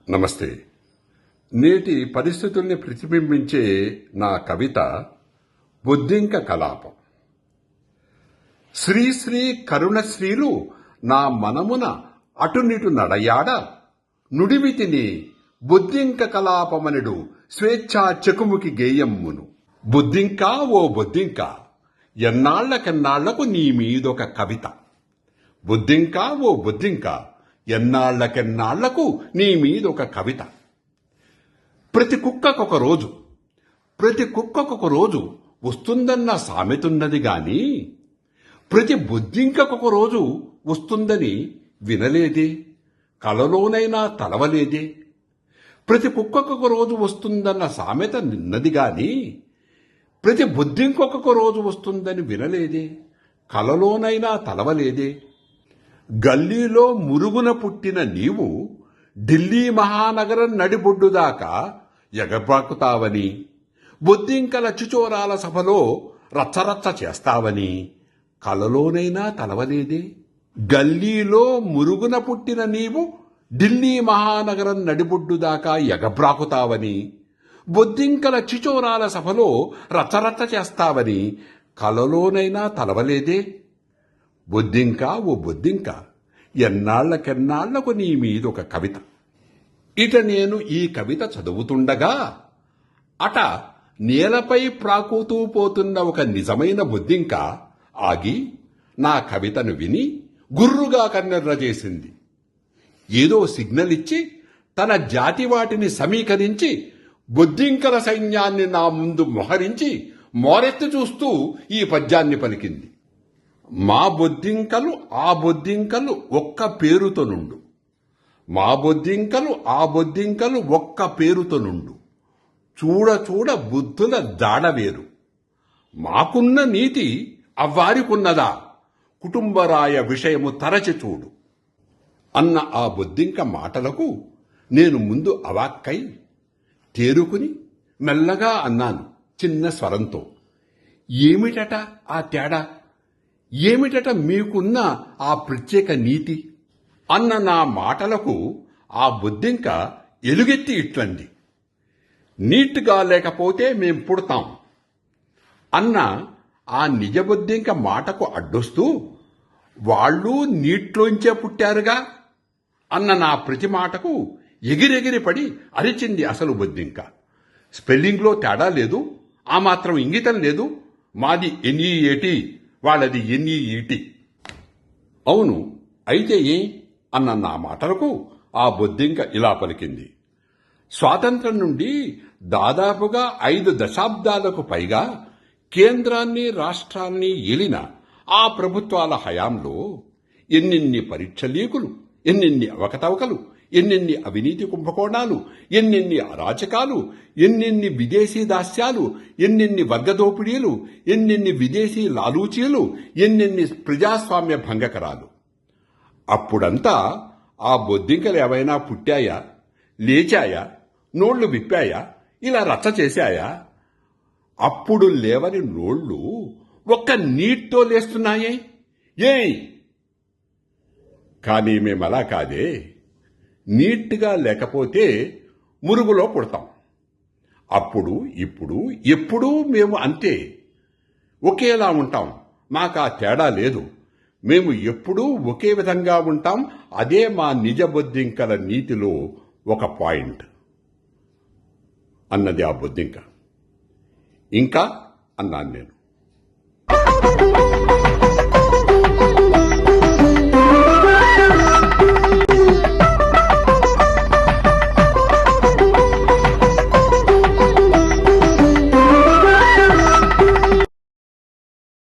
నమస్తే. నేటి పరిస్థితుల్ని ప్రతిబింబించే నా కవిత బొద్దింక కలాపం. శ్రీశ్రీ కరుణశ్రీలు నా మనమున అటునిటు నడయాడ నుడివితిని బొద్దింక కలాపమనుడు స్వేచ్ఛా చెకుముకి గేయమ్మును. బొద్దింకా ఓ బొద్దింక ఎన్నాళ్లకెన్నాళ్లకు నీ మీదొక కవిత. బొద్దింకా ఓ బొద్దింక ఎన్నాళ్లకెన్నాళ్లకు నీ మీదొక కవిత. ప్రతి కుక్కకొక రోజు వస్తుందన్న సామెతున్నది గాని ప్రతి బొద్దింకొక రోజు వస్తుందని వినలేదే, కలలోనైనా తలవలేదే. ప్రతి కుక్కకొక రోజు వస్తుందన్న సామెత నిన్నది గాని ప్రతి బొద్దింకొక రోజు వస్తుందని వినలేదే, కలలోనైనా తలవలేదే. గల్లీలో మురుగున పుట్టిన నీవు ఢిల్లీ మహానగరం నడిబొడ్డుదాకా ఎగబాకుతావని, బొద్దింకల చిచోరాల సభలో రచ్చరచ్చ చేస్తావని కలలోనైనా తలవలేదే. గల్లీలో మురుగున పుట్టిన నీవు ఢిల్లీ మహానగరం నడిబొడ్డుదాకా ఎగబ్రాకుతావని, బొద్దింకల చిచోరాల సభలో రచ్చరచ్చ చేస్తావని కలలోనైనా తలవలేదే. బొద్దింకా ఓ బొద్దింక ఎన్నాళ్లకెన్నాళ్లకు నీ మీదొక కవిత. ఇట నేను ఈ కవిత చదువుతుండగా అట నేలపై ప్రాకుతూ పోతున్న ఒక నిజమైన బొద్దింక ఆగి నా కవితను విని గుర్రుగా కన్నెర్ర చేసింది. ఏదో సిగ్నల్ ఇచ్చి తన జాతి వాటిని సమీకరించి బొద్దింకల సైన్యాన్ని నా ముందు మొహరించి మోరెత్తి చూస్తూ ఈ పద్యాన్ని పలికింది. మా బొద్దింకలు ఆ బొద్దింకలు ఒక్క పేరుతో నుండు, మా బొద్దింకలు ఆ బొద్దింకలు ఒక్క పేరుతో నుండు, చూడ చూడ బుద్ధుల జాడవేరు, మాకున్న నీతి అవ్వారికున్నదా, కుటుంబరాయ విషయము తరచి చూడు అన్న ఆ బొద్దింక మాటలకు నేను ముందు అవాక్కై తేరుకుని మెల్లగా అన్నాను చిన్న స్వరంతో, ఏమిటట ఆ తేడా, ఏమిటట మీకున్న ఆ ప్రత్యేక నీతి అన్న నా మాటలకు ఆ బొద్దింక ఎలుగెత్తి ఇట్లంది. నీట్గా లేకపోతే మేం పుడతాం అన్న ఆ నిజ బొద్దింక మాటకు అడ్డొస్తూ, వాళ్ళు నీట్లోంచే పుట్టారుగా అన్న నా ప్రతి మాటకు ఎగిరెగిరి పడి అరిచింది అసలు బొద్దింక. స్పెల్లింగ్లో తేడా లేదు, ఆ మాత్రం ఇంగితం లేదు, మాది ఎన్ఈఏటి, వాళ్ళది ఎన్ఈఈటి. అవును అయితే ఏ అన్న నా మాటలకు ఆ బొద్దింక ఇలా పలికింది. స్వాతంత్రం నుండి దాదాపుగా 5 దశాబ్దాలకు పైగా కేంద్రాన్ని రాష్ట్రాన్ని ఏలిన ఆ ప్రభుత్వాల హయాంలో ఎన్నెన్ని పరీక్ష లీకులు, ఎన్నెన్ని అవకతవకలు, ఎన్నెన్ని అవినీతి కుంభకోణాలు, ఎన్నెన్ని అరాచకాలు, ఎన్నెన్ని విదేశీ దాస్యాలు, ఎన్నెన్ని వర్గదోపిడీలు, ఎన్నెన్ని విదేశీ లాలూచీలు, ఎన్నెన్ని ప్రజాస్వామ్య భంగకరాలు. అప్పుడంతా ఆ బొద్దింకలు ఏవైనా పుట్టాయా, లేచాయా, నోళ్లు విప్పాయా, ఇలా రచ్చ చేశాయా? అప్పుడు లేవని నోళ్లు ఒక్క నీటితో లేస్తున్నాయే. ఏయ్ కానీ మేమలా కాదే, నీట్గా లేకపోతే మురుగులో పుడతాం. అప్పుడు ఇప్పుడు ఎప్పుడూ మేము అంతే, ఒకేలా ఉంటాం, మాకా తేడా లేదు, మేము ఎప్పుడూ ఒకే విధంగా ఉంటాం. అదే మా నిజ బొద్దింకల నీతిలో ఒక పాయింట్ అన్నది ఆ బొద్దింక. ఇంకా అన్నాను నేను.